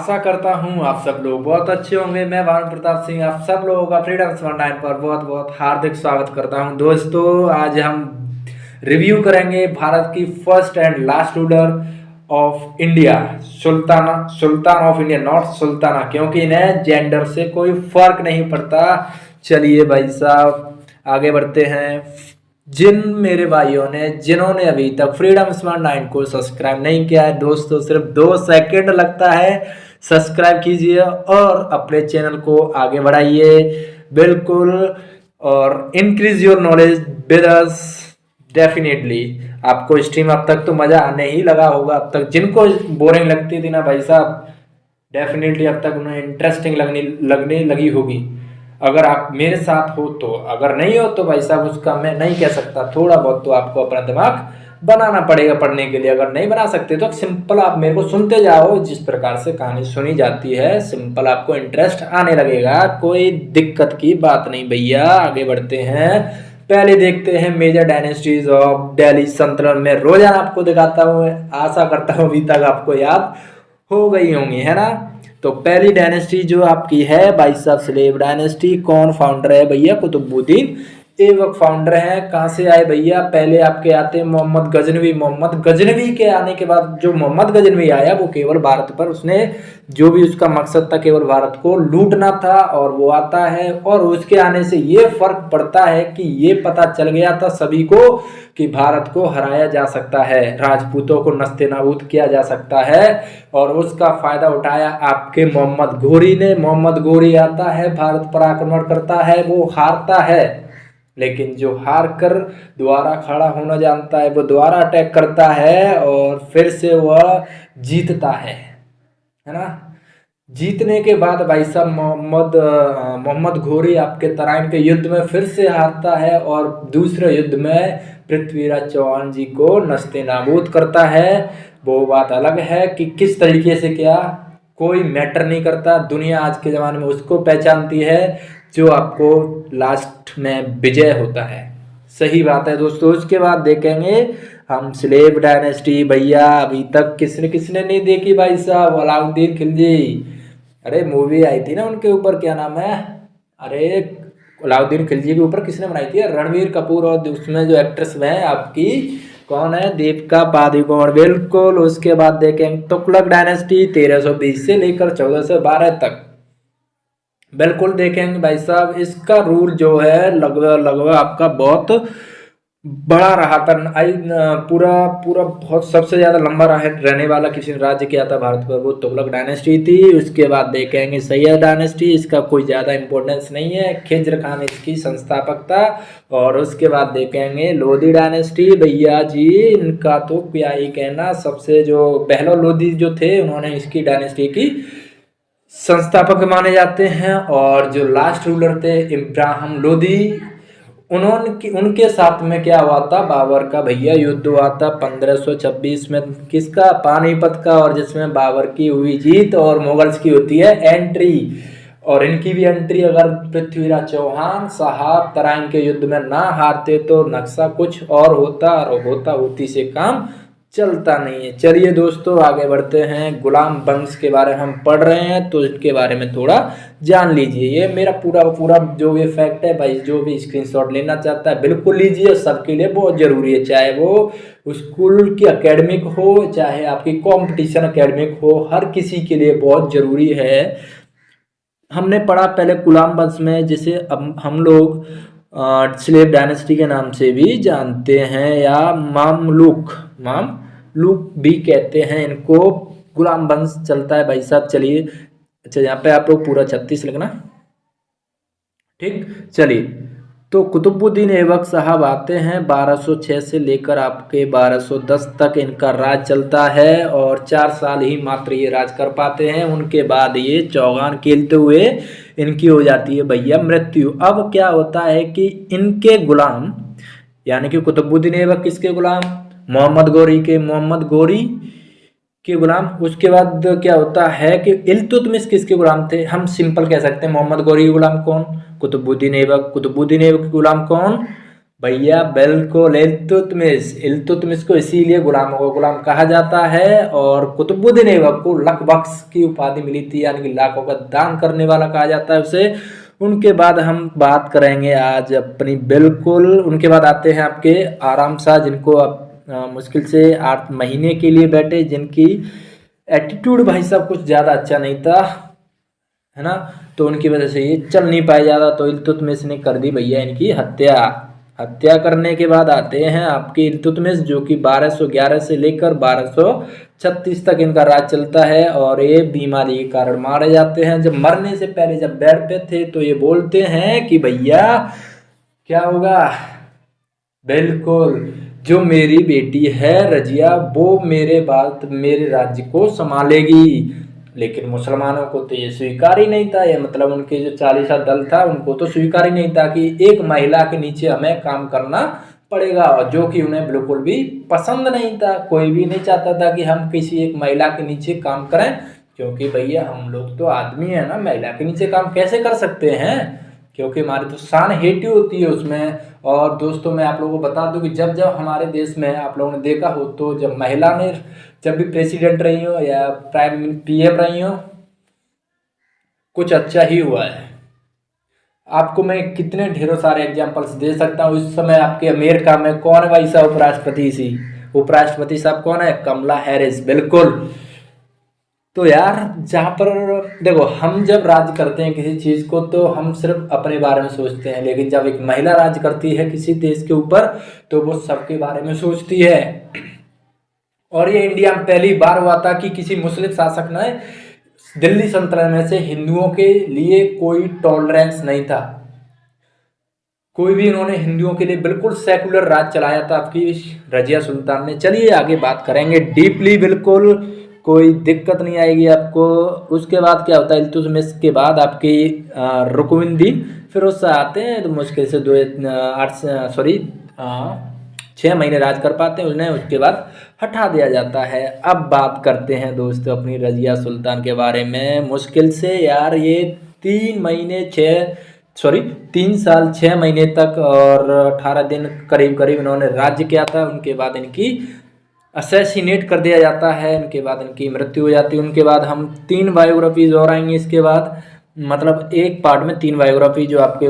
आशा करता हूँ आप सब लोग बहुत अच्छे होंगे। मैं भानु प्रताप सिंह आप सब लोगों का फ्रीडम 19 पर बहुत बहुत हार्दिक स्वागत करता हूँ। दोस्तों, आज हम रिव्यू करेंगे भारत की first and last ruler of India, Sultan of India, not Sultana, क्योंकि इन्हें जेंडर से कोई फर्क नहीं पड़ता। चलिए भाई साहब आगे बढ़ते हैं। जिन मेरे भाइयों ने जिन्होंने अभी तक फ्रीडम स्मार्ट 9 को सब्सक्राइब नहीं किया है, दोस्तों सिर्फ 2 सेकंड लगता है, सब्सक्राइब कीजिए और अपने चैनल को आगे बढ़ाइए बिल्कुल, और increase your knowledge with us. Definitely आपको स्ट्रीम अब तक तो मजा आने ही लगा होगा। अब तक जिनको बोरिंग लगती थी ना भाई साहब, डेफिनेटली अब तक उन्हें इंटरेस्टिंग लगने लगी होगी अगर आप मेरे साथ हो तो। अगर नहीं हो तो भाई साहब उसका मैं नहीं कह सकता, थोड़ा बहुत तो आपको अपना दिमाग बनाना पड़ेगा पढ़ने के लिए। अगर नहीं बना सकते तो सिंपल आप मेरे को सुनते जाओ, जिस प्रकार से कहानी सुनी जाती है सिंपल आपको इंटरेस्ट आने लगेगा, कोई दिक्कत की बात नहीं भैया। आगे बढ़ते हैं, पहले देखते हैं मेजर डायनेस्टीज ऑफ दिल्ली सल्तनत में रोजाना आपको दिखाता हूँ। आशा करता हूँ अभी तक आपको याद हो गई होंगी, है ना। तो पहली डायनेस्टी जो आपकी है भाई साहब स्लेव डायनेस्टी, कौन फाउंडर है भैया? कुतुबुद्दीन ऐबक फाउंडर है। कहाँ से आए भैया? पहले आपके आते हैं मोहम्मद गजनवी। मोहम्मद गजनवी के आने के बाद जो मोहम्मद गजनवी आया वो केवल भारत पर, उसने जो भी उसका मकसद था केवल भारत को लूटना था, और वो आता है और उसके आने से ये फर्क पड़ता है कि ये पता चल गया था सभी को कि भारत को हराया जा सकता है, राजपूतों को नस्ते नाबूद किया जा सकता है, और उसका फायदा उठाया आपके मोहम्मद घोरी ने। मोहम्मद घोरी आता है, भारत पर आक्रमण करता है, वो हारता है, लेकिन जो हार कर दोबारा खड़ा होना जानता है वो दोबारा अटैक करता है और फिर से वह जीतता है ना। जीतने के बाद भाई साहब मोहम्मद घोरी आपके तराइन के युद्ध में फिर से हारता है और दूसरे युद्ध में पृथ्वीराज चौहान जी को नस्ते नाबूद करता है। वो बात अलग है कि किस तरीके से, क्या कोई मैटर नहीं करता, दुनिया आज के ज़माने में उसको पहचानती है जो आपको लास्ट में विजय होता है। सही बात है दोस्तों। उसके बाद देखेंगे हम स्लेव डायनेस्टी। भैया अभी तक किसने किसने नहीं देखी भाई साहब? अलाउद्दीन खिलजी, अरे मूवी आई थी ना उनके ऊपर, क्या नाम है, अरे अलाउद्दीन खिलजी के ऊपर किसने बनाई थी? रणवीर कपूर, और उसमें जो एक्ट्रेस है आपकी कौन है? दीपिका पादुकोण, बिल्कुल। उसके बाद देखेंगे तुगलक डायनेस्टी 1320 से लेकर 1412 तक, बिल्कुल देखेंगे भाई साहब। इसका रूल जो है लगभग आपका बहुत बड़ा रहा था। पूरा पूरा बहुत सबसे ज़्यादा लंबा रहने वाला किसी राज्य क्या था भारत पर, वो तुगलक डायनेस्टी थी। उसके बाद देखेंगे सैयद डायनेस्टी, इसका कोई ज़्यादा इंपॉर्टेंस नहीं है, खिज्र खान इसकी संस्थापक था। और उसके बाद देखेंगे लोधी डायनेस्टी। भैया जी इनका तो क्या ही कहना, सबसे जो पहला लोधी जो थे उन्होंने इसकी डायनेस्टी की संस्थापक माने जाते हैं। और जो लास्ट रूलर थे इब्राहिम लोधी, उनके साथ में क्या हुआ था? बाबर का भैया युद्ध हुआ था 1526 में, किसका? पानीपत का, और जिसमें बाबर की हुई जीत और मुगल्स की होती है एंट्री। और इनकी भी एंट्री, अगर पृथ्वीराज चौहान साहब तराइन के युद्ध में ना हारते तो नक्शा कुछ और होता, और होती से काम चलता नहीं है। चलिए दोस्तों आगे बढ़ते हैं। गुलाम वंश के बारे में हम पढ़ रहे हैं तो इसके बारे में थोड़ा जान लीजिए। ये मेरा पूरा जो ये फैक्ट है भाई, जो भी स्क्रीनशॉट लेना चाहता है बिल्कुल लीजिए, सबके लिए बहुत ज़रूरी है, चाहे वो स्कूल की एकेडमिक हो चाहे आपकी कंपटीशन एकेडमिक हो, हर किसी के लिए बहुत ज़रूरी है। हमने पढ़ा पहले गुलाम वंश में, जिसे अब हम लोग स्लेव डायनेस्टी के नाम से भी जानते हैं, या मामलुक भी कहते हैं इनको। गुलाम वंश चलता है भाई साहब। चलिए, अच्छा यहाँ पे आप लोग पूरा 36 लिखना, ठीक। चलिए, तो कुतुबुद्दीन ऐबक साहब आते हैं 1206 से लेकर आपके 1210 तक इनका राज चलता है, और 4 साल ही मात्र ये राज कर पाते हैं। उनके बाद ये चौगान खेलते हुए इनकी हो जाती है भैया मृत्यु। अब क्या होता है कि इनके गुलाम, यानी कि कुतुबुद्दीन ऐबक किसके गुलाम? मोहम्मद घोरी के गुलाम। उसके बाद क्या होता है कि इल्तुतमिश किसके गुलाम थे? हम सिंपल कह सकते हैं मोहम्मद घोरी के गुलाम कौन? कुतुबुद्दीन ऐबक के गुलाम कौन? भैया बिल्कुल इल्तुतमिश को इसीलिए गुलामों का गुलाम कहा जाता है, और कुतुबुद्दीन ऐबक को लखबख्श की उपाधि मिली थी, यानी कि लाखों का दान करने वाला कहा जाता है उसे। उनके बाद हम बात करेंगे आज अपनी, बिल्कुल उनके बाद आते हैं आपके आराम शाह, जिनको अब मुश्किल से 8 महीने के लिए बैठे, जिनकी एटीट्यूड भाई साहब कुछ ज़्यादा अच्छा नहीं था, है ना। तो उनकी वजह से ये चल नहीं पाया ज़्यादा, तो इल्तुतमिश ने कर दी भैया इनकी हत्या करने के बाद आते हैं आपके इल्तुतमिश, जो कि 1211 से लेकर 1236 तक इनका राज चलता है, और ये बीमारी के कारण मारे जाते हैं। जब मरने से पहले जब बेड पे थे तो ये बोलते हैं कि भैया क्या होगा, बिल्कुल जो मेरी बेटी है रजिया वो मेरे बाद मेरे राज्य को संभालेगी। लेकिन मुसलमानों को तो ये स्वीकार ही नहीं था, ये मतलब उनके जो 40 दल था उनको तो स्वीकार ही नहीं था कि एक महिला के नीचे हमें काम करना पड़ेगा, और जो कि उन्हें बिल्कुल भी पसंद नहीं था। कोई भी नहीं चाहता था कि हम किसी एक महिला के नीचे काम करें, क्योंकि भैया हम लोग तो आदमी है ना, महिला के नीचे काम कैसे कर सकते हैं, क्योंकि हमारी तो शान हेटी होती है उसमें। और दोस्तों मैं आप लोगों को बता दूं कि जब जब हमारे देश में आप लोगों ने देखा हो, तो जब महिला ने जब भी प्रेसिडेंट रही हो या प्राइम पीएम रही हो, कुछ अच्छा ही हुआ है। आपको मैं कितने ढेरों सारे एग्जांपल्स दे सकता हूँ। इस समय आपके अमेरिका में कौन है भाई साहब उपराष्ट्रपति साहब कौन है, कमला हैरिस, बिल्कुल। तो यार जहाँ पर देखो, हम जब राज करते हैं किसी चीज़ को तो हम सिर्फ अपने बारे में सोचते हैं, लेकिन जब एक महिला राज करती है किसी देश के ऊपर तो वो सबके बारे में सोचती है। और ये इंडिया में पहली बार हुआ था कि किसी मुस्लिम शासक ने दिल्ली सल्तनत में से हिंदुओं के लिए कोई टॉलरेंस नहीं था, कोई भी इन्होंने हिंदुओं के लिए बिल्कुल सेकुलर राज चलाया था आपकी रजिया सुल्तान ने। चलिए आगे बात करेंगे डीपली, बिल्कुल कोई दिक्कत नहीं आएगी आपको। उसके बाद क्या होता है, इल्तुतमिश के बाद आपकी रुकनुद्दीन फिरोज शाह आते हैं, तो मुश्किल से 6 महीने राज कर पाते हैं उन्हें, उसके बाद हटा दिया जाता है। अब बात करते हैं दोस्तों अपनी रजिया सुल्तान के बारे में। मुश्किल से यार ये 3 साल 6 महीने तक और 18 दिन करीब करीब इन्होंने राज्य किया था। उनके बाद इनकी असैसिनेट कर दिया जाता है, इनके बाद इनकी मृत्यु हो जाती है। उनके बाद हम 3 बायोग्राफीज और आएंगे इसके बाद, मतलब एक पार्ट में 3 बायोग्राफी, जो आपके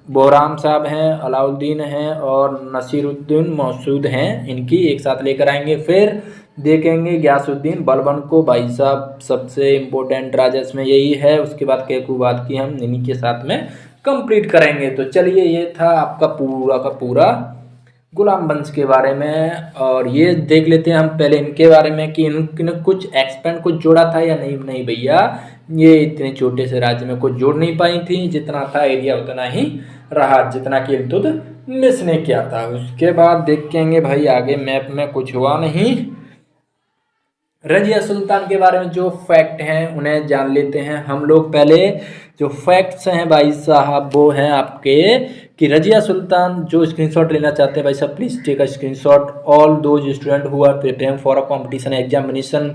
बोहराम साहब हैं, अलाउद्दीन हैं और नसीरुद्दीन मौसूद हैं, इनकी एक साथ लेकर आएंगे। फिर देखेंगे गयासुद्दीन बलबन को, भाई साहब सबसे इम्पोर्टेंट राजा इसमें यही है। उसके बाद कैकुबाद की हम इन्हीं के साथ में कंप्लीट करेंगे। तो चलिए ये था आपका पूरा का पूरा गुलाम वंश के बारे में, और ये देख लेते हैं हम पहले इनके बारे में कि इनने कुछ एक्सपेंड कुछ जोड़ा था या नहीं। नहीं भैया, ये इतने छोटे से राज्य में कुछ जोड़ नहीं पाई थी, जितना था एरिया उतना ही रहा, जितना कि इल्तुतमिश ने किया था। उसके बाद देखेंगे भाई आगे मैप में कुछ हुआ नहीं। रजिया सुल्तान के बारे में जो फैक्ट हैं उन्हें जान लेते हैं हम लोग। पहले जो फैक्ट्स हैं भाई साहब वो हैं आपके कि रजिया सुल्तान, जो स्क्रीनशॉट लेना चाहते हैं भाई साहब please take a screenshot. All those student who are preparing for a competition examination,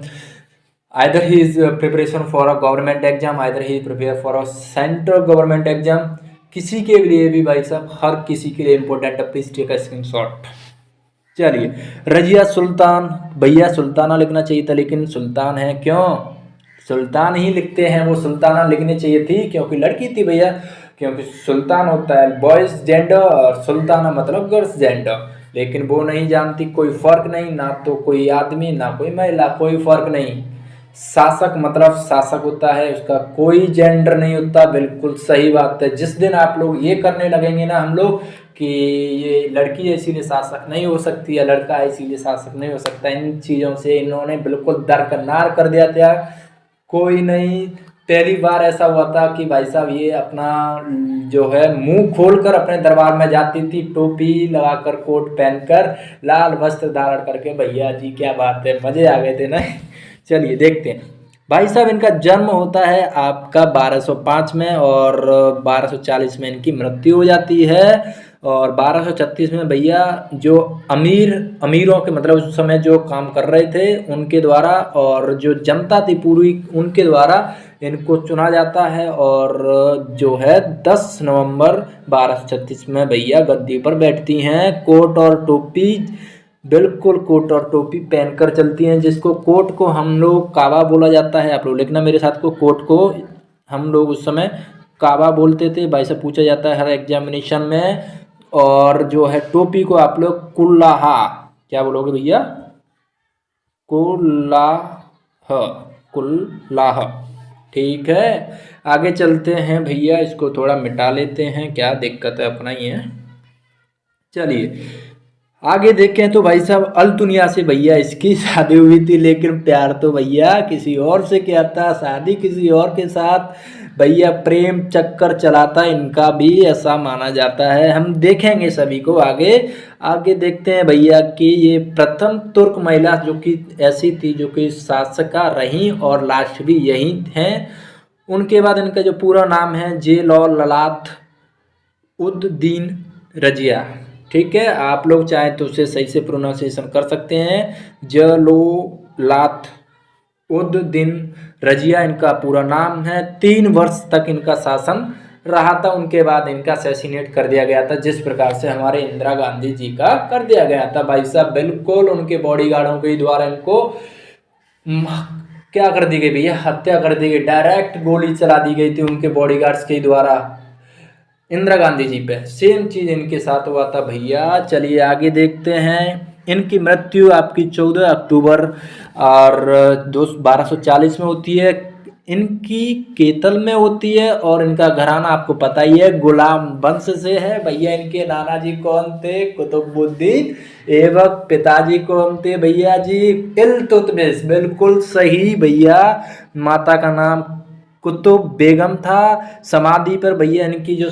either he is preparation for a government exam, either he is prepare for a central government exam, किसी के लिए भी भाई साहब, हर किसी के लिए important है, प्लीज टेक अ स्क्रीनशॉट। चलिए रजिया सुल्तान, भैया सुल्ताना लिखना चाहिए था लेकिन सुल्तान है, क्यों सुल्तान ही लिखते हैं, वो सुल्ताना लिखनी चाहिए थी क्योंकि लड़की थी भैया। क्योंकि सुल्तान होता है बॉयज जेंडर और सुल्ताना मतलब गर्ल्स जेंडर, लेकिन वो नहीं जानती, कोई फर्क नहीं, ना तो कोई आदमी ना कोई महिला, कोई फर्क नहीं। शासक मतलब शासक होता है, उसका कोई जेंडर नहीं होता। बिल्कुल सही बात है। जिस दिन आप लोग ये करने लगेंगे ना हम लोग कि ये लड़की है इसीलिए शासक नहीं हो सकती या लड़का है इसीलिए शासक नहीं हो सकता, इन चीज़ों से इन्होंने बिल्कुल दरकिनार कर दिया था। कोई नहीं, पहली बार ऐसा हुआ था कि भाई साहब ये अपना जो है मुंह खोलकर अपने दरबार में जाती थी, टोपी लगाकर, कोट पहनकर, लाल वस्त्र धारण करके। भैया जी क्या बात है, मजे आ गए थे ना। चलिए देखते हैं भाई साहब, इनका जन्म होता है आपका 1205 में और 1240 में इनकी मृत्यु हो जाती है। और 1236 में भैया जो अमीरों के मतलब उस समय जो काम कर रहे थे उनके द्वारा और जो जनता थी पूरी उनके द्वारा इनको चुना जाता है और जो है 10 नवंबर 1236 में भैया गद्दी पर बैठती हैं। कोट और टोपी, बिल्कुल कोट और टोपी पहनकर चलती हैं, जिसको कोट को हम लोग काबा बोला जाता है। आप लोग लिखना मेरे साथ को, कोट को हम लोग उस समय काबा बोलते थे, भाई से पूछा जाता है हर एग्जामिनेशन में। और जो है टोपी को आप लोग कुल्लाहा, क्या बोलोगे भैया? कुल्लाह, कुल्लाह, ठीक है। आगे चलते हैं भैया, इसको थोड़ा मिटा लेते हैं, क्या दिक्कत है, अपना ही है। चलिए आगे देखें तो भाई साहब अल्तुनिया से भैया इसकी शादी हुई थी, लेकिन प्यार तो भैया किसी और से किया था, शादी किसी और के साथ भैया प्रेम चक्कर चलाता इनका भी, ऐसा माना जाता है। हम देखेंगे सभी को आगे। आगे देखते हैं भैया कि ये प्रथम तुर्क महिला जो कि ऐसी थी जो कि शासका रही और लास्ट भी यही हैं। उनके बाद इनका जो पूरा नाम है जेलौललात उद दीन रजिया, ठीक है। आप लोग चाहें तो उसे सही से प्रोनाउंसिएशन कर सकते हैं, जलोलात उद दिन रजिया इनका पूरा नाम है। 3 वर्ष तक इनका शासन रहा था, उनके बाद इनका असैसिनेट कर दिया गया था, जिस प्रकार से हमारे इंदिरा गांधी जी का कर दिया गया था भाई साहब। बिल्कुल उनके बॉडीगार्डों के द्वारा इनको क्या कर दी गई भैया, हत्या कर दी गई, डायरेक्ट गोली चला दी गई थी उनके बॉडीगार्ड्स के द्वारा इंदिरा गांधी जी पे। सेम चीज इनके साथ हुआ था भैया। चलिए आगे देखते हैं। इनकी मृत्यु आपकी 14 अक्टूबर और 1240 में होती है। इनकी केतल में होती है और इनका घराना आपको पता ही है, गुलाम वंश से है भैया। इनके नाना जी कौन थे? कुतुबुद्दीन, एवं पिताजी कौन थे भैया जी? इल्तुतमिश, बिल्कुल सही भैया। माता का नाम कुतुब बेगम था। समाधि पर भैया इनकी जो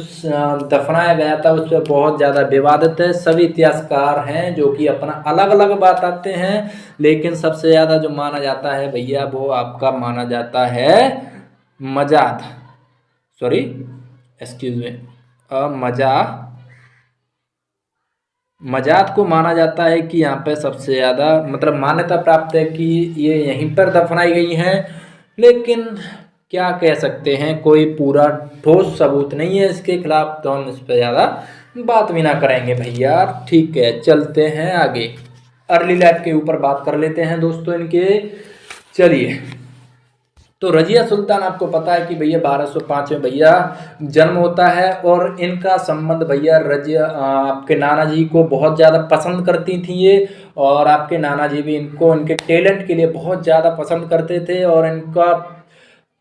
दफनाया गया था उस पर बहुत ज़्यादा विवादित है। सभी इतिहासकार हैं जो कि अपना अलग अलग बात आते हैं, लेकिन सबसे ज़्यादा जो माना जाता है भैया वो आपका माना जाता है मजाद, सॉरी एक्सक्यूज में, मजाद को माना जाता है कि यहाँ पे सबसे ज़्यादा मतलब मान्यता प्राप्त है कि ये यहीं पर दफनाई गई हैं। लेकिन क्या कह सकते हैं, कोई पूरा ठोस सबूत नहीं है इसके खिलाफ, तो हम इस पर ज़्यादा बात भी ना करेंगे भैया, ठीक है। चलते हैं आगे, अर्ली लाइफ के ऊपर बात कर लेते हैं दोस्तों इनके। चलिए, तो रजिया सुल्तान आपको पता है कि भैया 1205 में भैया जन्म होता है और इनका संबंध भैया रजिया आपके नाना जी को बहुत ज़्यादा पसंद करती थी ये, और आपके नाना जी भी इनको इनके टैलेंट के लिए बहुत ज़्यादा पसंद करते थे। और इनका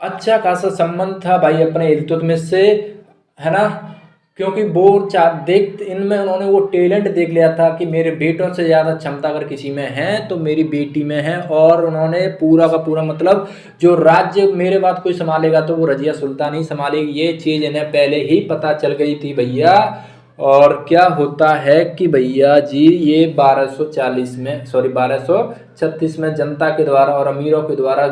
अच्छा खासा संबंध था भाई अपने इल्तुतमिश से, है ना, क्योंकि वो देख इनमें उन्होंने वो टैलेंट देख लिया था कि मेरे बेटों से ज़्यादा क्षमता अगर किसी में है तो मेरी बेटी में है। और उन्होंने पूरा का पूरा मतलब जो राज्य मेरे बाद कोई संभालेगा तो वो रजिया सुल्तान ही संभालेगी, ये चीज़ इन्हें पहले ही पता चल गई थी भैया। और क्या होता है कि भैया जी ये 1236 में जनता के द्वारा और अमीरों के द्वारा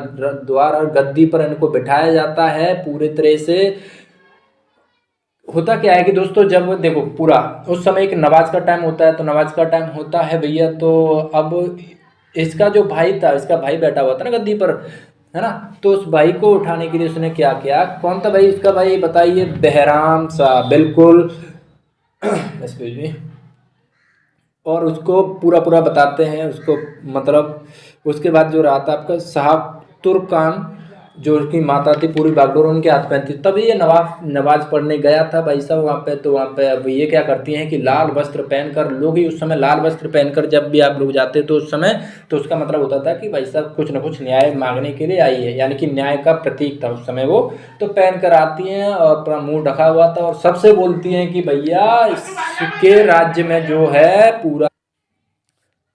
गद्दी पर इनको बिठाया जाता है पूरे तरह से। होता क्या है कि दोस्तों जब देखो पूरा उस समय एक नवाज का टाइम होता है, तो नवाज का टाइम होता है भैया, तो अब इसका जो भाई था, इसका भाई बैठा हुआ था ना गद्दी पर, है ना, तो उस भाई को उठाने के लिए उसने क्या किया, कौन था भाई इसका भाई बताइए? बहराम शाह, बिल्कुल एक्सक्यूज मी। और उसको पूरा पूरा बताते हैं उसको, मतलब उसके बाद जो रहा था आपका साहब तुर्कान, जो उसकी माता थी पूरी बागडोर उनके हाथ में थी। तभी ये नवाज पढ़ने गया था भाई साहब वहाँ पे। तो वहाँ पे अब ये क्या करती हैं कि लाल वस्त्र पहनकर, लोग ही उस समय लाल वस्त्र पहनकर जब भी आप लोग जाते तो उस समय, तो उसका मतलब होता था कि भाई साहब कुछ ना कुछ न्याय मांगने के लिए आई है, यानी कि न्याय का प्रतीक था उस समय वो। तो पहन कर आती हैं और अपना मुँह ढका हुआ था और सबसे बोलती हैं कि भैया इसके राज्य में जो है पूरा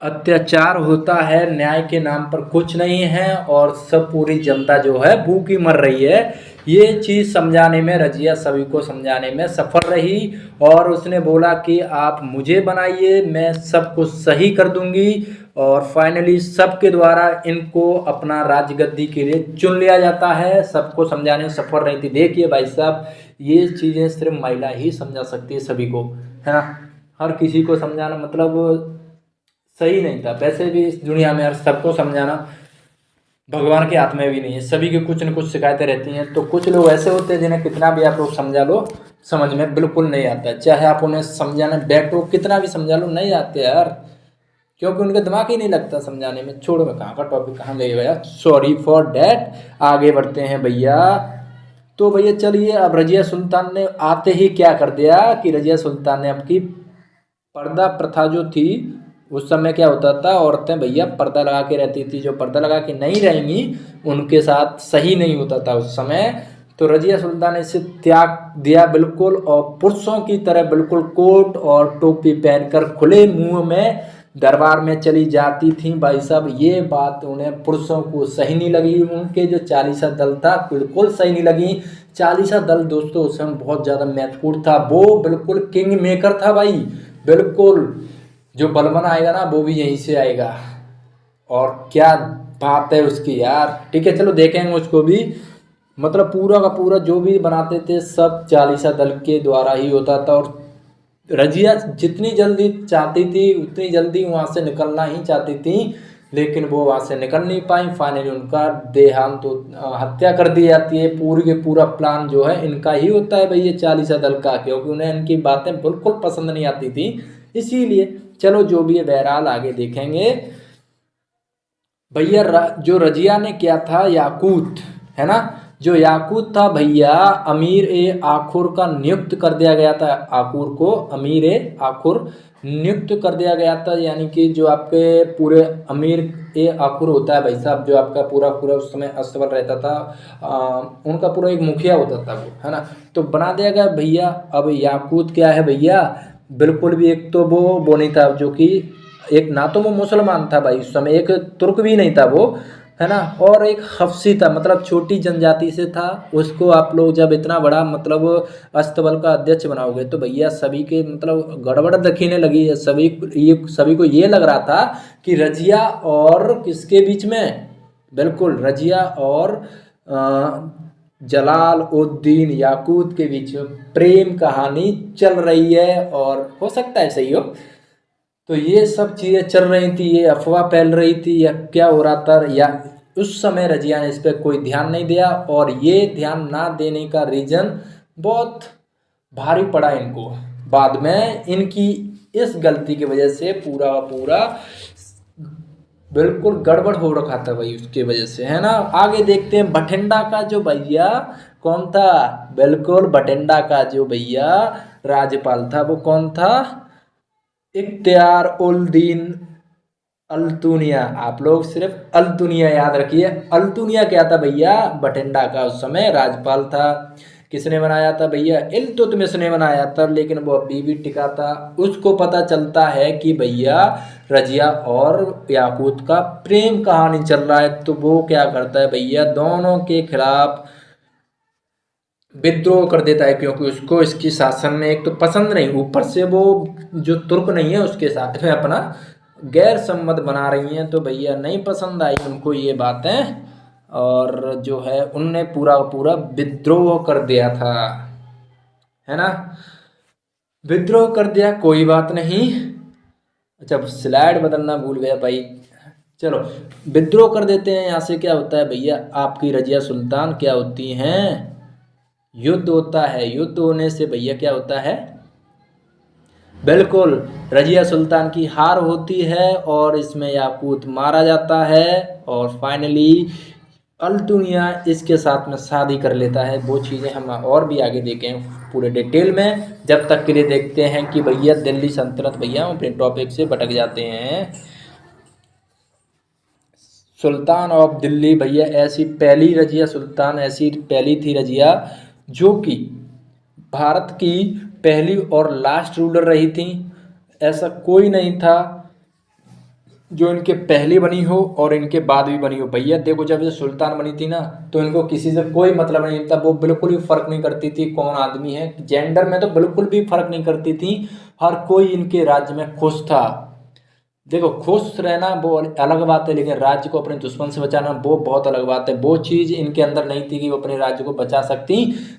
अत्याचार होता है, न्याय के नाम पर कुछ नहीं है और सब पूरी जनता जो है भूखी मर रही है। ये चीज़ समझाने में रजिया सभी को समझाने में सफल रही और उसने बोला कि आप मुझे बनाइए, मैं सब कुछ सही कर दूंगी। और फाइनली सबके द्वारा इनको अपना राजगद्दी के लिए चुन लिया जाता है। सबको समझाने में सफल रही थी। देखिए भाई साहब, ये चीज़ें सिर्फ महिला ही समझा सकती है सभी को, है ना, हर किसी को समझाना मतलब सही नहीं था। वैसे भी इस दुनिया में सबको समझाना भगवान के हाथ में भी नहीं है। सभी की कुछ न कुछ शिकायतें रहती हैं। तो कुछ लोग ऐसे होते हैं जिन्हें कितना भी आप लोग समझा लो, समझ में बिल्कुल नहीं आता है। चाहे आप उन्हें समझाने बैक टू कितना भी समझा लो, नहीं आते यार, क्योंकि उनका दिमाग ही नहीं लगता समझाने में। छोड़ो, मैं कहाँ का टॉपिक कहाँ ले गया, सॉरी फॉर डैट। आगे बढ़ते हैं भैया। तो भैया चलिए, अब रजिया सुल्तान ने आते ही क्या कर दिया कि रजिया सुल्तान ने आपकी पर्दा प्रथा जो थी, उस समय क्या होता था, औरतें भैया पर्दा लगा के रहती थी। जो पर्दा लगा के नहीं रहेंगी उनके साथ सही नहीं होता था उस समय। तो रजिया सुल्तान ने इसे त्याग दिया बिल्कुल, और पुरुषों की तरह बिल्कुल कोट और टोपी पहनकर खुले मुंह में दरबार में चली जाती थी। भाई साहब, ये बात उन्हें पुरुषों को सही नहीं लगी। उनके जो चालीसा दल था बिल्कुल सही नहीं लगी। चालीसा दल दोस्तों उस समय बहुत ज़्यादा महत्वपूर्ण था। वो बिल्कुल किंग मेकर था भाई, बिल्कुल। जो बलबन आएगा ना वो भी यहीं से आएगा। और क्या बात है उसकी यार। ठीक है, चलो देखेंगे उसको भी। मतलब पूरा का पूरा जो भी बनाते थे सब चालीसा दल के द्वारा ही होता था। और रजिया जितनी जल्दी चाहती थी उतनी जल्दी वहाँ से निकलना ही चाहती थी, लेकिन वो वहाँ से निकल नहीं पाई। फाइनली उनका देहांत तो हत्या कर दी जाती है। पूरी के पूरा प्लान जो है इनका ही होता है भैया चालीसा दल का, क्योंकि उन्हें इनकी बातें बिल्कुल पसंद नहीं आती थी, इसीलिए। चलो जो भी है बहरहाल आगे देखेंगे। भैया जो रजिया ने किया था याकूत, है ना, जो याकूत था भैया अमीर ए आखुर का नियुक्त कर दिया गया था। आखुर को अमीर ए आखुर नियुक्त कर दिया गया था। यानी कि जो आपके पूरे अमीर ए आखुर होता है भाई साहब, जो आपका पूरा पूरा उस समय अस्तबल रहता था, उनका पूरा एक मुखिया होता था वो, है ना। तो बना दिया गया भैया। अब याकूत क्या है भैया, बिल्कुल भी एक तो वो नहीं था जो कि एक, ना तो वो मुसलमान था भाई उस समय, एक तुर्क भी नहीं था वो, है ना, और एक हफ्सी था, मतलब छोटी जनजाति से था। उसको आप लोग जब इतना बड़ा मतलब अस्तबल का अध्यक्ष बनाओगे तो भैया सभी के मतलब गड़बड़ दिखने लगी है। सभी को ये लग रहा था कि रजिया और किसके बीच में, बिल्कुल रजिया और जलाल उद्दीन याकूत के बीच में प्रेम कहानी चल रही है। और हो सकता है सही हो। तो ये सब चीज़ें चल रही थी, ये अफवाह फैल रही थी, या क्या हो रहा था, या उस समय रजिया ने इस पर कोई ध्यान नहीं दिया। और ये ध्यान ना देने का रीज़न बहुत भारी पड़ा इनको बाद में। इनकी इस गलती की वजह से पूरा पूरा बिल्कुल गड़बड़ हो रखा था भाई, उसकी वजह से, है ना। आगे देखते हैं बठिंडा का जो भैया कौन था, बिल्कुल बठिंडा का जो भैया राज्यपाल था वो कौन था, इख्तियार उल दीन अल्तुनिया। आप लोग सिर्फ अल्तुनिया याद रखिए। अल्तुनिया क्या था भैया, बठिंडा का उस समय राज्यपाल था। किसने बनाया था भैया, इल्तुतमिश ने बनाया था, लेकिन वो अभी भी टिका था। उसको पता चलता है कि भैया रजिया और याकूत का प्रेम कहानी चल रहा है, तो वो क्या करता है भैया, दोनों के खिलाफ विद्रोह कर देता है। क्योंकि उसको इसकी शासन में एक तो पसंद नहीं, ऊपर से वो जो तुर्क नहीं है उसके साथ में अपना गैर सम्मत बना रही हैं, तो भैया नहीं पसंद आई उनको ये बातें। और जो है उनने पूरा पूरा विद्रोह कर दिया था, है ना, विद्रोह कर दिया। कोई बात नहीं। अच्छा, स्लाइड बदलना भूल गया भाई। चलो विद्रोह कर देते हैं। यहाँ से क्या होता है भैया, आपकी रजिया सुल्तान क्या होती हैं, युद्ध होता है। युद्ध होने से भैया क्या होता है, बिल्कुल रजिया सुल्तान की हार होती है और इसमें याकूत मारा जाता है। और फाइनली अल्तुनिया इसके साथ में शादी कर लेता है। वो चीज़ें हम और भी आगे देखें पूरे डिटेल में। जब तक के लिए देखते हैं कि भैया दिल्ली सल्तनत, भैया हम अपने टॉपिक से भटक जाते हैं। सुल्तान ऑफ दिल्ली भैया, ऐसी पहली रजिया सुल्तान, ऐसी पहली थी रजिया जो कि भारत की पहली और लास्ट रूलर रही थी। ऐसा कोई नहीं था जो इनके पहले बनी हो और इनके बाद भी बनी हो। भैया देखो, जब ये सुल्तान बनी थी ना तो इनको किसी से कोई मतलब नहीं था। वो बिल्कुल भी फर्क नहीं करती थी कौन आदमी है, जेंडर में तो बिल्कुल भी फर्क नहीं करती थी। हर कोई इनके राज्य में खुश था। देखो खुश रहना वो अलग बात है, लेकिन राज्य को अपने दुश्मन से बचाना वो बहुत अलग बात है। वो चीज़ इनके अंदर नहीं थी कि वो अपने राज्य को बचा सकती,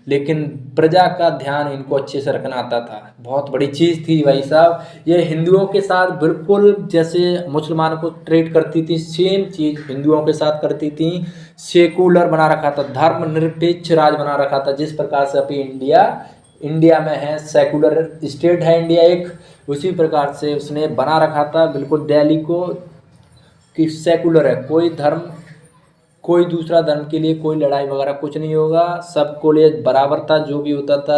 लेकिन प्रजा का ध्यान इनको अच्छे से रखना आता था। बहुत बड़ी चीज़ थी भाई साहब। ये हिंदुओं के साथ बिल्कुल जैसे मुसलमानों को ट्रीट करती थी, सेम चीज़ हिंदुओं के साथ करती थी। सेकुलर बना रखा था, धर्मनिरपेक्ष राज बना रखा था। जिस प्रकार से अभी इंडिया में है, सेकुलर स्टेट है इंडिया एक, उसी प्रकार से उसने बना रखा था बिल्कुल दिल्ली को कि सेकुलर है। कोई धर्म, कोई दूसरा धर्म के लिए कोई लड़ाई वगैरह कुछ नहीं होगा, सबको लिए बराबर था। जो भी होता था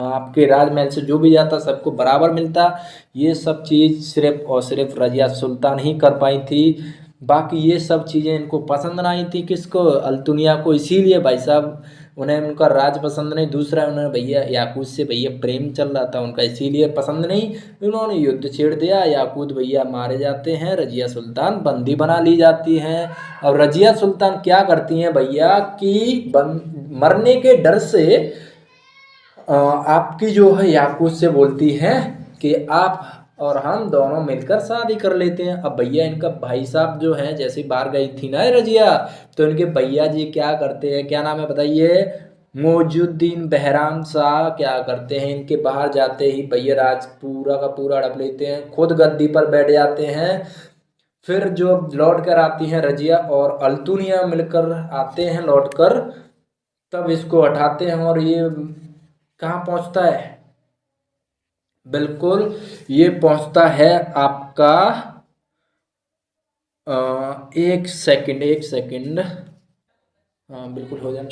आपके राजमहल से जो भी जाता सबको बराबर मिलता। ये सब चीज़ सिर्फ और सिर्फ रजिया सुल्तान ही कर पाई थी। बाकी ये सब चीज़ें इनको पसंद नहीं थी, किसको, अल्तुनिया को। इसीलिए भाई साहब उन्हें उनका राज पसंद नहीं। दूसरा उन्हें भैया याकूत से भैया प्रेम चल रहा था उनका, इसीलिए पसंद नहीं। उन्होंने युद्ध छेड़ दिया, याकूत भैया मारे जाते हैं, रजिया सुल्तान बंदी बना ली जाती हैं। और रजिया सुल्तान क्या करती हैं भैया कि मरने के डर से आपकी जो है याकूत से बोलती हैं कि आप और हम दोनों मिलकर शादी कर लेते हैं। अब भैया इनका भाई साहब जो है, जैसे बाहर गई थी ना रजिया, तो इनके भैया जी क्या करते हैं, क्या नाम है बताइए, मौजुद्दीन बहराम शाह क्या करते हैं, इनके बाहर जाते ही भैया राज पूरा का पूरा हड़प लेते हैं, खुद गद्दी पर बैठ जाते हैं। फिर जो लौट कर आती हैं रजिया और अल्तुनिया मिलकर आते हैं लौट कर, तब इसको हटाते हैं। और ये कहाँ पहुँचता है, बिल्कुल ये पहुँचता है आपका एक सेकंड, हाँ बिल्कुल हो जाए,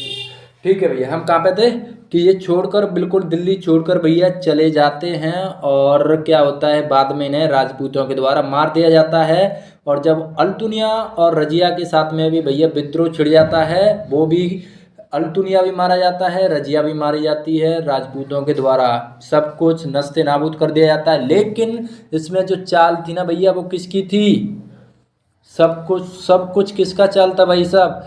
ठीक है भैया। हम कहाँ पे थे कि ये छोड़कर बिल्कुल दिल्ली छोड़कर भैया चले जाते हैं। और क्या होता है, बाद में इन्हें राजपूतों के द्वारा मार दिया जाता है। और जब अल्तुनिया और रजिया के साथ में भी भैया विद्रोह छिड़ जाता है, वो भी अल्तुनिया भी मारा जाता है, रजिया भी मारी जाती है राजपूतों के द्वारा। सब कुछ नस्ते नाबूद कर दिया जाता है। लेकिन इसमें जो चाल थी ना भैया, वो किसकी थी, सब कुछ किसका चाल था भाई साहब,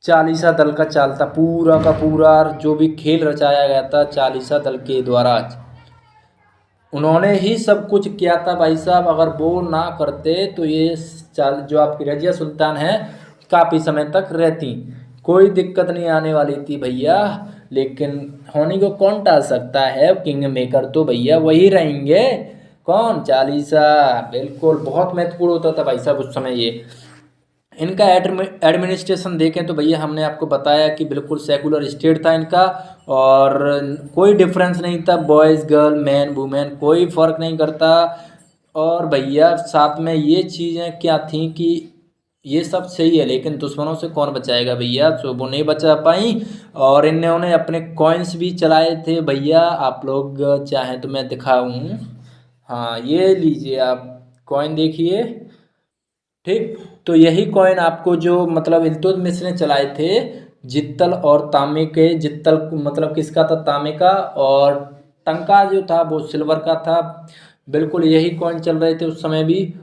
चालीसा दल का चाल था पूरा का पूरा। जो भी खेल रचाया गया था चालीसा दल के द्वारा, उन्होंने ही सब कुछ किया था भाई साहब। अगर वो ना करते तो ये जो आपकी रजिया सुल्तान है काफ़ी समय तक रहती, कोई दिक्कत नहीं आने वाली थी भैया। लेकिन होनी को कौन टाल सकता है, किंग मेकर तो भैया वही रहेंगे, कौन, चालीसा। बिल्कुल बहुत महत्वपूर्ण होता था भाई साहब उस समय। ये इनका एडमिनिस्ट्रेशन देखें तो भैया हमने आपको बताया कि बिल्कुल सेकुलर स्टेट था इनका, और कोई डिफरेंस नहीं था, बॉयज़ गर्ल मैन वुमेन कोई फ़र्क नहीं करता। और भैया साथ में ये चीज़ें क्या थी कि ये सब सही है, लेकिन दुश्मनों से कौन बचाएगा भैया, तो वो नहीं बचा पाई। और इन्होंने अपने कॉइन्स भी चलाए थे भैया, आप लोग चाहें तो मैं दिखाऊं, हाँ ये लीजिए आप कॉइन देखिए, ठीक। तो यही कॉइन आपको जो मतलब इल्तुतमिश ने चलाए थे, जित्तल और तांबे के, जित्तल मतलब किसका था, तांबे का, और टंका जो था वो सिल्वर का था। बिल्कुल यही कॉइन चल रहे थे उस समय भी।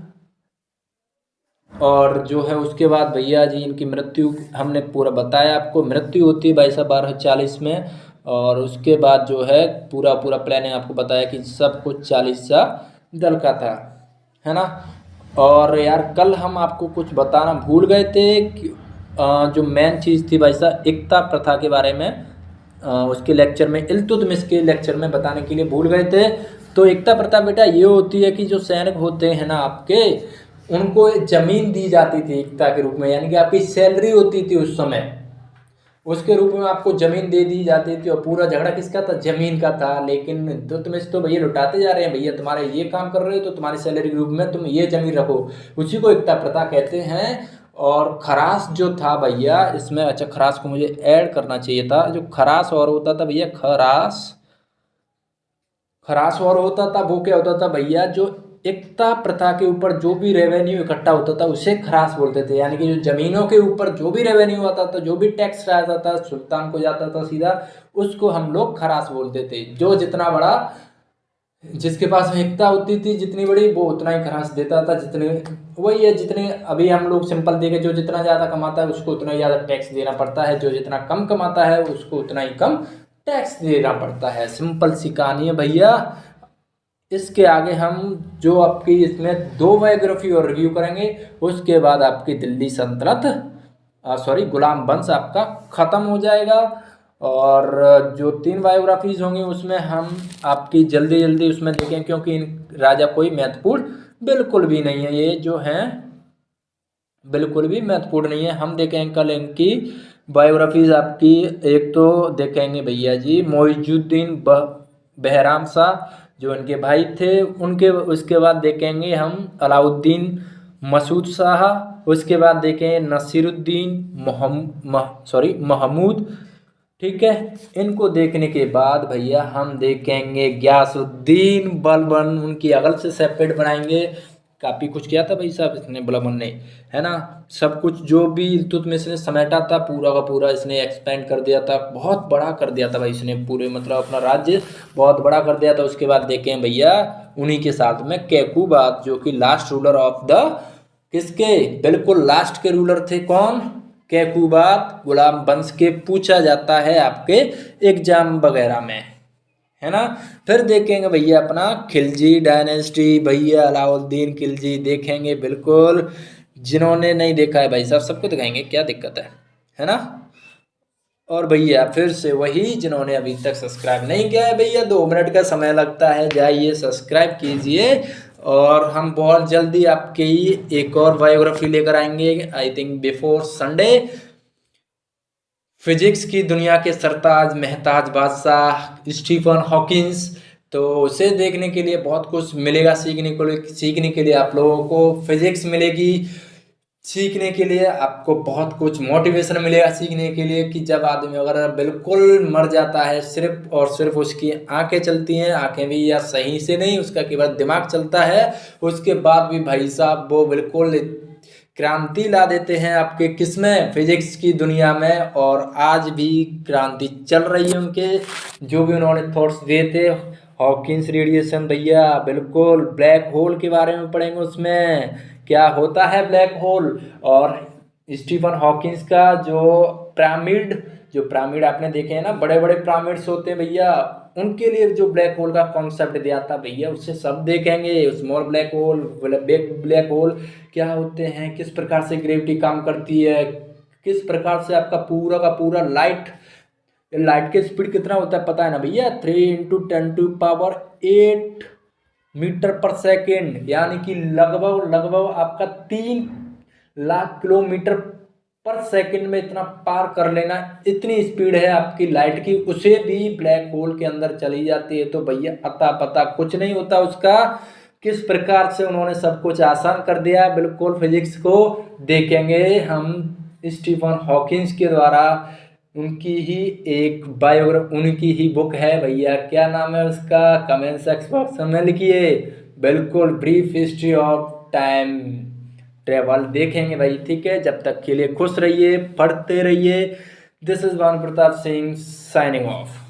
और जो है उसके बाद भैया जी इनकी मृत्यु हमने पूरा बताया आपको, मृत्यु होती है 2240 में। और उसके बाद जो है पूरा प्लानिंग आपको बताया कि सब कुछ चालीसा दल का था, है ना। और यार कल हम आपको कुछ बताना भूल गए थे कि जो मेन चीज़ थी भाई साहब, एकता प्रथा के बारे में, उसके लेक्चर में, इल्तुतमिश के लेक्चर में बताने के लिए भूल गए थे। तो एकता प्रथा बेटा ये होती है कि जो सैनिक होते हैं ना आपके, उनको जमीन दी जाती थी एकता के रूप में, यानी कि आपकी सैलरी होती थी उस समय, उसके रूप में आपको जमीन दे दी जाती थी। और पूरा झगड़ा किसका था, जमीन का था। लेकिन इल्तुतमिश तो भैया लुटाते जा रहे हैं, भैया तुम्हारे ये काम कर रहे हो तो तुम्हारी सैलरी के रूप में तुम ये जमीन रखो, उसी को एकता प्रथा कहते हैं। और खरास जो था भैया इसमें, अच्छा खरास को मुझे ऐड करना चाहिए था, जो खरास और होता था भैया, खरास और होता था, वो क्या होता था भैया, जो एकता प्रथा के ऊपर जो भी रेवेन्यू इकट्ठा होता था उसे खरास बोलते थे। यानी कि जो जमीनों के ऊपर जो भी रेवेन्यू आता था, जो भी टैक्स आता था सुल्तान को जाता था सीधा, उसको हम लोग खरास बोलते थे। जो जितना बड़ा, जिसके पास एकता होती थी जितनी बड़ी, वो उतना ही खरास देता था। जितने वही है, जितने अभी हम लोग सिंपल देखे, जो जितना ज़्यादा कमाता है उसको उतना ज़्यादा टैक्स देना पड़ता है, जो जितना कम कमाता है उसको उतना ही कम टैक्स देना पड़ता है। सिंपल सी कहानी है भैया। इसके आगे हम जो आपकी इसमें 2 बायोग्राफी और रिव्यू करेंगे, उसके बाद आपकी दिल्ली सल्तनत गुलाम वंश आपका ख़त्म हो जाएगा। और जो 3 बायोग्राफीज होंगी उसमें हम आपकी जल्दी जल्दी उसमें देखें, क्योंकि इन राजा कोई महत्वपूर्ण बिल्कुल भी नहीं है, ये जो हैं बिल्कुल भी महत्वपूर्ण नहीं है। हम देखेंगे कल इनकी बायोग्राफीज आपकी। एक तो देखेंगे भैया जी मोइजुद्दीन बहराम शाह, जो इनके भाई थे उनके। उसके बाद देखेंगे हम अलाउद्दीन मसूद शाह। उसके बाद देखेंगे नसीरुद्दीन महमूद। ठीक है, इनको देखने के बाद भैया हम देखेंगे गयासुद्दीन बलबन, उनकी अगल से सेपरेट बनाएंगे। काफ़ी कुछ किया था भाई साहब इसने बलबन ने, है ना। सब कुछ जो भी इल्तुतमिश ने समेटा था पूरा का पूरा इसने एक्सपेंड कर दिया था, बहुत बड़ा कर दिया था भाई इसने, पूरे मतलब अपना राज्य बहुत बड़ा कर दिया था। उसके बाद देखें भैया उन्हीं के साथ में कैकूबाद, जो कि लास्ट रूलर ऑफ द किसके, बिल्कुल लास्ट के रूलर थे। कौन? कैकूबाद गुलाम वंश के, पूछा जाता है आपके एग्जाम वगैरह में, है ना। फिर देखेंगे भैया अपना खिलजी डायनेस्टी, भैया अलाउद्दीन खिलजी देखेंगे बिल्कुल। जिन्होंने नहीं देखा है भाई साहब सबको दिखाएंगे, क्या दिक्कत है ना। और भैया फिर से वही, जिन्होंने अभी तक सब्सक्राइब नहीं किया है भैया 2 मिनट का समय लगता है, जाइए सब्सक्राइब कीजिए। और हम बहुत जल्दी आपके एक और बायोग्राफी लेकर आएंगे, I think before Sunday. Physics की दुनिया के सरताज महताज बादशाह स्टीफन हॉकिंस। तो उसे देखने के लिए बहुत कुछ मिलेगा सीखने के लिए आप लोगों को फिजिक्स मिलेगी, सीखने के लिए आपको बहुत कुछ मोटिवेशन मिलेगा सीखने के लिए, कि जब आदमी अगर बिल्कुल मर जाता है, सिर्फ और सिर्फ उसकी आंखें चलती हैं, आंखें भी या सही से नहीं, उसका केवल दिमाग चलता है, उसके बाद भी भाई साहब वो बिल्कुल क्रांति ला देते हैं आपके किसमें, फिजिक्स की दुनिया में। और आज भी क्रांति चल रही है उनके, जो भी उन्होंने थॉट्स दिए थे। हॉकिंस रेडिएशन भैया बिल्कुल, ब्लैक होल के बारे में पढ़ेंगे उसमें, क्या होता है ब्लैक होल। और स्टीफन हॉकिंस का जो पिरामिड आपने देखे हैं ना, बड़े बड़े पिरामिड्स होते हैं भैया, उनके लिए जो ब्लैक होल का कॉन्सेप्ट दिया था भैया, उससे सब देखेंगे। Small black hole, big black hole क्या होते हैं, किस प्रकार से ग्रेविटी काम करती है, किस प्रकार से आपका पूरा का पूरा लाइट की स्पीड कितना होता है पता है ना भैया, 3 × 10⁸ मीटर पर सेकेंड, यानी कि लगभग आपका 3 लाख किलोमीटर पर सेकंड में इतना पार कर लेना, इतनी स्पीड है आपकी लाइट की, उसे भी ब्लैक होल के अंदर चली जाती है। तो भैया अता पता कुछ नहीं होता उसका, किस प्रकार से उन्होंने सब कुछ आसान कर दिया बिल्कुल। फिजिक्स को देखेंगे हम स्टीफन हॉकिंस के द्वारा, उनकी ही बुक है भैया, क्या नाम है उसका, कमेंट सेक्शन में लिखिए। बिल्कुल brief history of time travel देखेंगे भाई, ठीक है। जब तक के लिए खुश रहिए, पढ़ते रहिए। This is Bhanu Pratap Singh signing off.